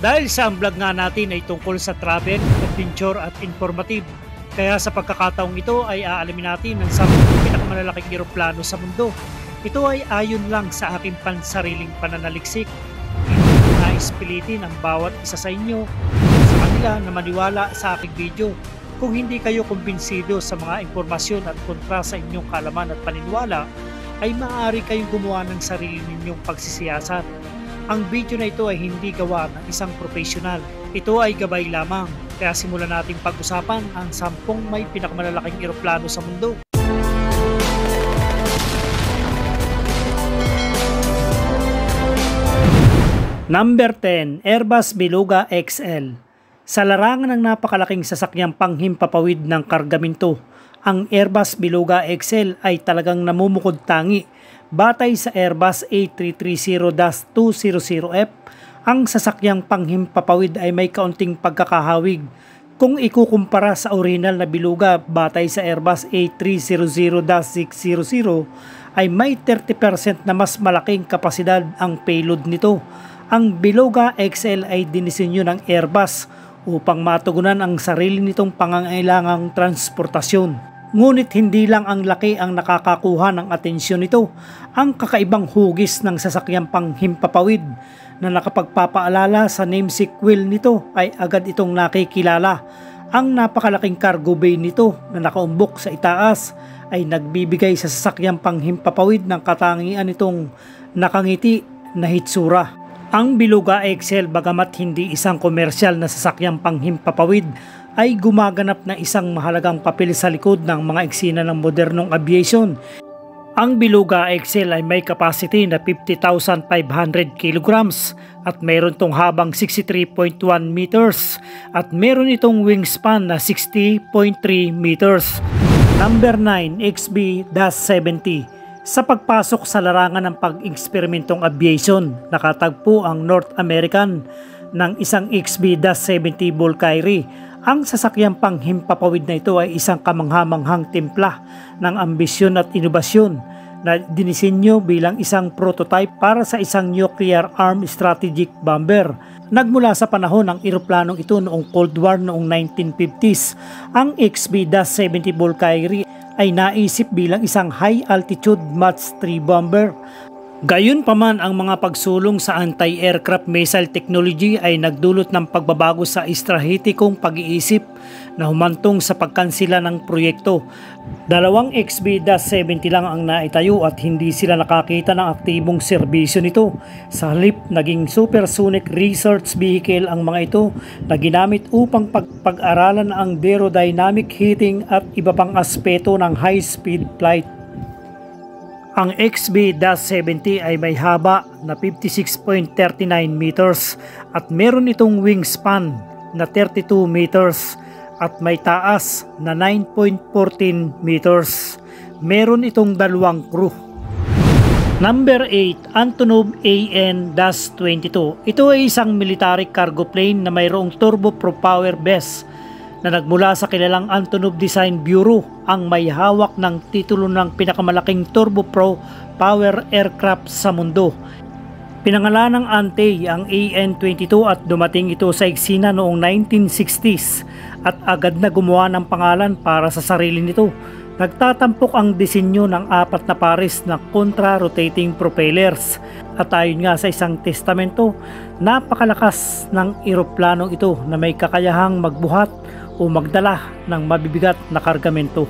Dahil sa ang vlog nga natin ay tungkol sa travel, adventure at informative. Kaya sa pagkakataong ito ay aalamin natin ang 10 pinakamalalaking eroplano sa mundo. Ito ay ayon lang sa aking pansariling pananaliksik. Hindi ko nais pilitin ang bawat isa sa inyo sa kanila na maniwala sa aking video. Kung hindi kayo kumbinsido sa mga impormasyon at kontra sa inyong kaalaman at paniniwala, ay maaari kayong gumawa ng sarili ninyong pagsisiyasat. Ang video na ito ay hindi gawa ng isang profesional. Ito ay gabay lamang. Kaya simulan nating pag-usapan ang 10 may pinakamalalaking eroplano sa mundo. Number 10, Airbus Beluga XL. Sa larangan ng napakalaking sasakyang panghimpapawid ng kargamento, ang Airbus Beluga XL ay talagang namumukod tangi. Batay sa Airbus A330-200F, ang sasakyang panghimpapawid ay may kaunting pagkakahawig. Kung ikukumpara sa original na Beluga batay sa Airbus A300-600 ay may 30% na mas malaking kapasidad ang payload nito. Ang Beluga XL ay dinisenyo ng Airbus upang matugunan ang sarili nitong pangangailangang transportasyon. Ngunit hindi lang ang laki ang nakakakuha ng atensyon nito. Ang kakaibang hugis ng sasakyang panghimpapawid na nakapagpapaalala sa namesake wheel nito ay agad itong nakikilala. Ang napakalaking cargo bay nito na nakaumbok sa itaas ay nagbibigay sa sasakyang panghimpapawid ng katangian nitong nakangiti na hitsura. Ang Beluga XL bagamat hindi isang komersyal na sasakyang panghimpapawid ay gumaganap na isang mahalagang papel sa likod ng mga eksena ng modernong aviation. Ang Beluga XL ay may capacity na 50,500 kilograms at mayroon itong habang 63.1 meters at mayroon itong wingspan na 60.3 meters. Number 9, XB-70. Sa pagpasok sa larangan ng pag-eksperimentong aviation, nakatagpo ang North American ng isang XB-70 Valkyrie. Ang sasakyang panghimpapawid na ito ay isang kamanghamanghang timpla ng ambisyon at inobasyon na dinisenyo bilang isang prototype para sa isang nuclear armed strategic bomber. Nagmula sa panahon ng eroplanong ito noong Cold War noong 1950s, ang XB-70 Valkyrie ay naisip bilang isang high altitude Mach 3 bomber. Gayunpaman, ang mga pagsulong sa anti-aircraft missile technology ay nagdulot ng pagbabago sa estrategikong pag-iisip na humantong sa pagkansila ng proyekto. 2 XB-70 lang ang naitayo at hindi sila nakakita ng aktibong serbisyo nito. Sa halip, naging supersonic research vehicle ang mga ito na ginamit upang pag-aralan ang aerodynamic heating at iba pang aspeto ng high-speed flight. Ang XB-70 ay may haba na 56.39 meters at meron itong wingspan na 32 meters at may taas na 9.14 meters. Meron itong 2 crew. Number 8, Antonov AN-22. Ito ay isang military cargo plane na mayroong turboprop base na nagmula sa kilalang Antonov Design Bureau, ang may hawak ng titulo ng pinakamalaking turboprop power aircraft sa mundo. Pinangalan ng Ante ang AN-22 at dumating ito sa eksena noong 1960s at agad na gumawa ng pangalan para sa sarili nito. Nagtatampok ang disenyo ng 4 na pares na contra-rotating propellers at ayon nga sa isang testamento, napakalakas ng eroplanong ito na may kakayahang magbuhat o magdala ng mabibigat na kargamento.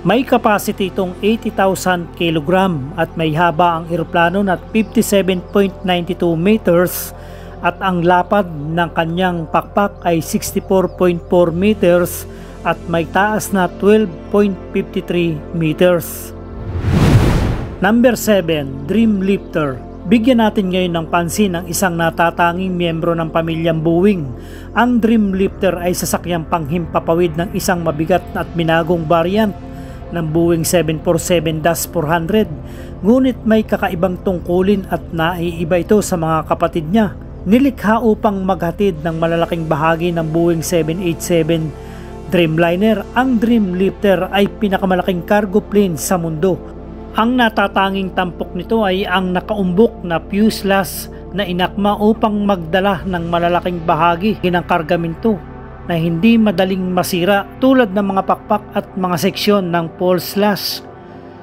May capacity itong 80,000 kg at may haba ang eroplano na 57.92 meters at ang lapad ng kanyang pakpak ay 64.4 meters at may taas na 12.53 meters. Number 7, Dreamlifter. Bigyan natin ngayon ng pansin ang isang natatanging miyembro ng pamilyang Boeing. Ang Dreamlifter ay sasakyang panghimpapawid ng isang mabigat at binagong variant ng Boeing 747-400. Ngunit may kakaibang tungkulin at naiiba ito sa mga kapatid niya. Nilikha upang maghatid ng malalaking bahagi ng Boeing 787 Dreamliner, ang Dreamlifter ay pinakamalaking cargo plane sa mundo. Ang natatanging tampok nito ay ang nakaumbok na fuselage na inakma upang magdala ng malalaking bahagi ng kargamento na hindi madaling masira tulad ng mga pakpak at mga seksyon ng pole slash.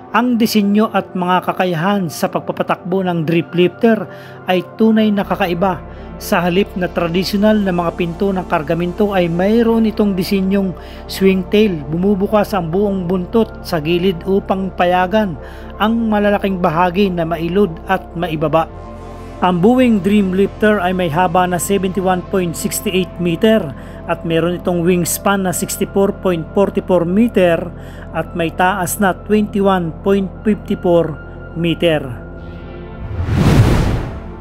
Ang disenyo at mga kakayahan sa pagpapatakbo ng drip lifter ay tunay na kakaiba. Sa halip na tradisyonal na mga pinto ng kargamento ay mayroon itong disenyong swing tail. Bumubukas ang buong buntot sa gilid upang payagan ang malalaking bahagi na mailod at maibaba. Ang Boeing Dreamlifter ay may haba na 71.68 meter at meron itong wingspan na 64.44 meter at may taas na 21.54 meter.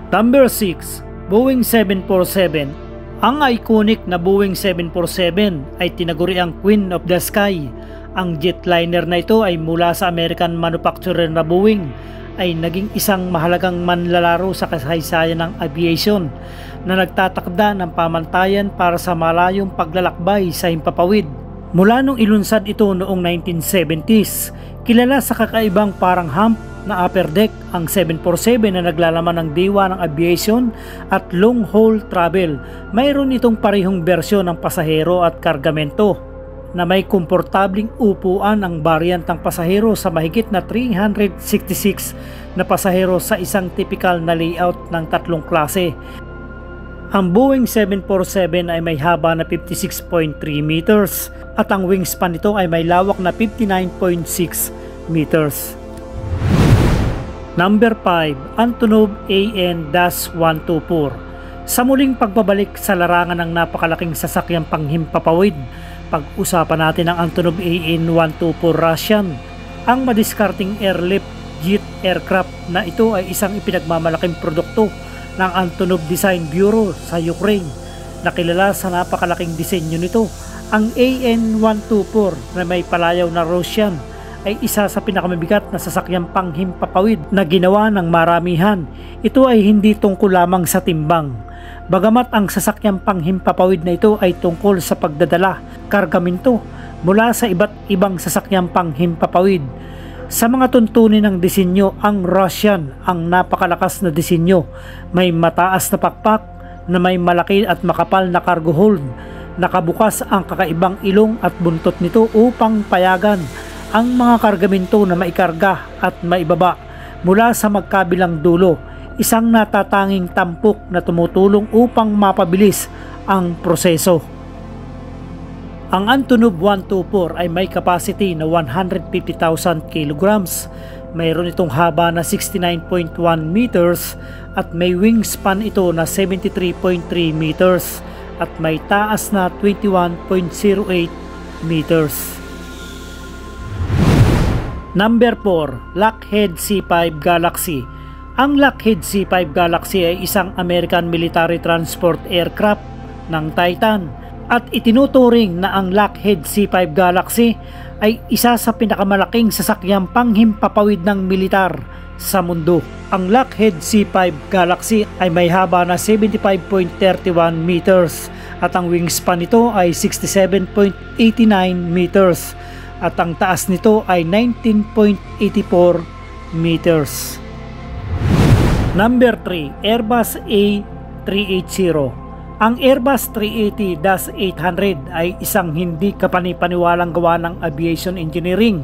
Number 6. Boeing 747. Ang iconic na Boeing 747 ay tinaguriang Queen of the Sky. Ang jetliner na ito ay mula sa American manufacturer na Boeing ay naging isang mahalagang manlalaro sa kasaysayan ng aviation na nagtatakda ng pamantayan para sa malayong paglalakbay sa himpapawid. Mula nung ilunsad ito noong 1970s, kilala sa kakaibang parang hump na upper deck ang 747 na naglalaman ng diwa ng aviation at long-haul travel. Mayroon itong parehong bersyon ng pasahero at kargamento na may komportabling upuan ang variant ng pasahero sa mahigit na 366 na pasahero sa isang typical na layout ng tatlong klase. Ang Boeing 747 ay may haba na 56.3 meters at ang wingspan nito ay may lawak na 59.6 meters. Number 5. Antonov AN-124. Sa muling pagbabalik sa larangan ng napakalaking sasakyang panghimpapawid, pag-usapan natin ang Antonov AN-124 Russian. Ang madiskarting airlift jet aircraft na ito ay isang ipinagmamalaking produkto ng Antonov Design Bureau sa Ukraine na kilala sa napakalaking disenyo nito. Ang AN-124 na may palayaw na Russian ay isa sa pinakamabigat na sasakyang panghimpapawid na ginawa ng maramihan. Ito ay hindi tungkol lamang sa timbang. Bagamat ang sasakyang panghimpapawid na ito ay tungkol sa pagdadala kargamento mula sa iba't ibang sasakyang panghimpapawid. Sa mga tuntunin ng disenyo, ang Russian ang napakalakas na disenyo. May mataas na pakpak na may malaki at makapal na cargo hold. Nakabukas ang kakaibang ilong at buntot nito upang payagan ang mga kargamento na maikarga at maibaba mula sa magkabilang dulo. Isang natatanging tampok na tumutulong upang mapabilis ang proseso. Ang Antonov 124 ay may capacity na 150,000 kilograms. Mayroon itong haba na 69.1 meters at may wingspan ito na 73.3 meters at may taas na 21.08 meters. Number 4. Lockheed C-5 Galaxy. Ang Lockheed C-5 Galaxy ay isang American military transport aircraft ng Titan at itinuturing na ang Lockheed C-5 Galaxy ay isa sa pinakamalaking sasakyang panghimpapawid ng militar sa mundo. Ang Lockheed C-5 Galaxy ay may haba na 75.31 meters at ang wingspan nito ay 67.89 meters at ang taas nito ay 19.84 meters. Number 3. Airbus A380. Ang Airbus 380-800 ay isang hindi kapani-paniwalang gawa ng aviation engineering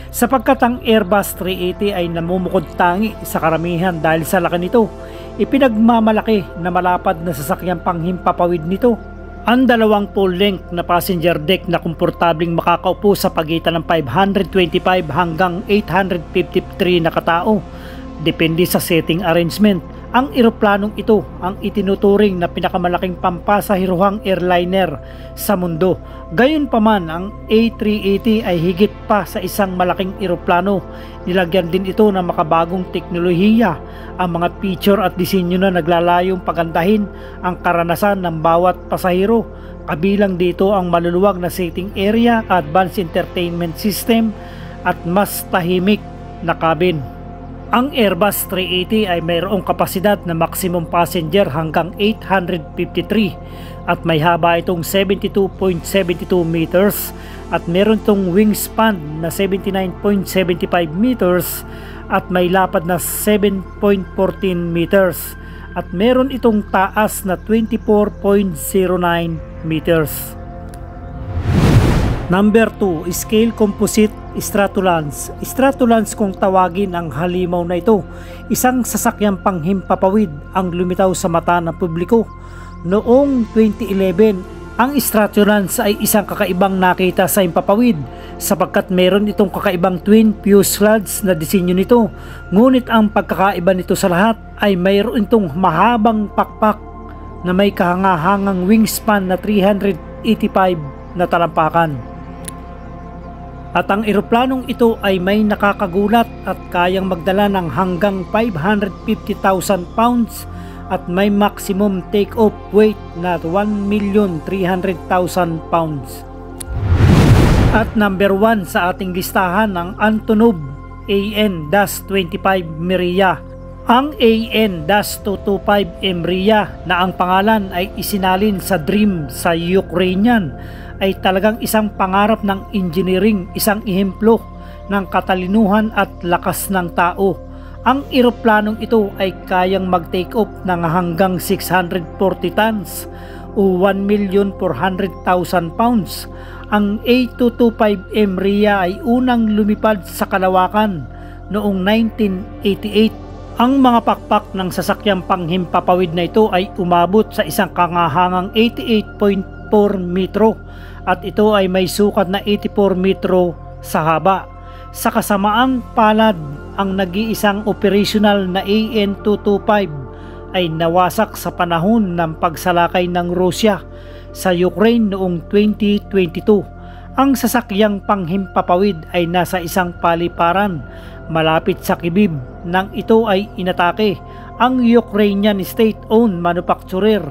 sapagkat ang Airbus 380 ay namumukod tangi sa karamihan dahil sa laki nito. Ipinagmamalaki na malapad na sasakyang panghimpapawid nito. Ang dalawang full-length na passenger deck na komportabling makakaupo sa pagitan ng 525 hanggang 853 na katao. Depende sa setting arrangement. Ang eroplanong ito ang itinuturing na pinakamalaking pampasahiruhang airliner sa mundo. Gayunpaman, ang A380 ay higit pa sa isang malaking eroplano. Nilagyan din ito ng makabagong teknolohiya. Ang mga feature at disenyo na naglalayong pagandahin ang karanasan ng bawat pasahero. Kabilang dito ang maluluwag na seating area, advanced entertainment system at mas tahimik na cabin. Ang Airbus 380 ay mayroong kapasidad na maximum passenger hanggang 853 at may haba itong 72.72 meters at meron itong wingspan na 79.75 meters at may lapad na 7.14 meters. at meron itong taas na 24.09 meters. Number 2, Scale Composite Stratolance. Stratolance kung tawagin ang halimaw na ito, isang sasakyang panghimpapawid ang lumitaw sa mata ng publiko. Noong 2011, ang Stratolance ay isang kakaibang nakita sa himpapawid sapagkat meron itong kakaibang twin fuselage na disenyo nito. Ngunit ang pagkakaiba nito sa lahat ay mayroon itong mahabang pakpak na may kahangahangang wingspan na 385 na talampakan. At ang eroplanong ito ay may nakakagulat at kayang magdala ng hanggang 550,000 pounds at may maximum take-off weight na 1,300,000 pounds. At number 1 sa ating listahan ang Antonov AN-25 Mriya. Ang AN-225 Mriya na ang pangalan ay isinalin sa Dream sa Ukrainian ay talagang isang pangarap ng engineering, isang ehemplo ng katalinuhan at lakas ng tao. Ang eroplanong ito ay kayang mag-take off ng hanggang 640 tons o 1,400,000 pounds. Ang A225 Mriya ay unang lumipad sa kalawakan noong 1988. Ang mga pakpak ng sasakyang panghimpapawid na ito ay umabot sa isang kahangahangang 88.4 metro at ito ay may sukat na 84 metro sa haba. Sa kasamaang palad, ang nag-iisang operational na AN-225 ay nawasak sa panahon ng pagsalakay ng Rusya sa Ukraine noong 2022. Ang sasakyang panghimpapawid ay nasa isang paliparan malapit sa Kyiv nang ito ay inatake. Ang Ukrainian state-owned manufacturer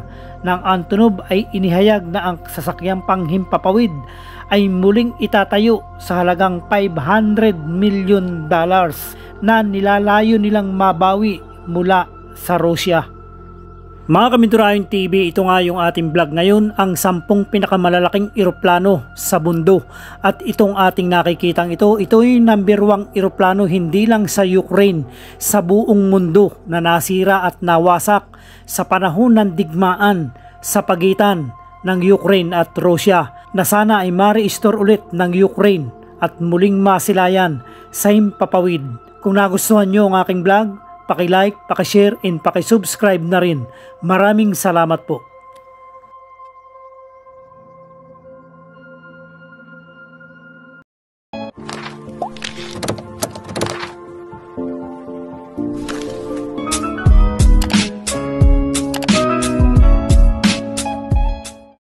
ng Antonov ay inihayag na ang sasakyang panghimpapawid ay muling itatayo sa halagang $500 million na nilalayo nilang mabawi mula sa Rusya. Mga Kaminturayon TV, ito nga yung ating vlog ngayon, ang 10 pinakamalalaking eroplano sa mundo. At itong ating nakikitang ito yung number 1 eroplano hindi lang sa Ukraine, sa buong mundo na nasira at nawasak sa panahon ng digmaan sa pagitan ng Ukraine at Russia, na sana ay ma-restore ulit ng Ukraine at muling masilayan sa himpapawid. Kung nagustuhan nyo ang aking vlog, paki-like, paki-share, and paki-subscribe na rin. Maraming salamat po.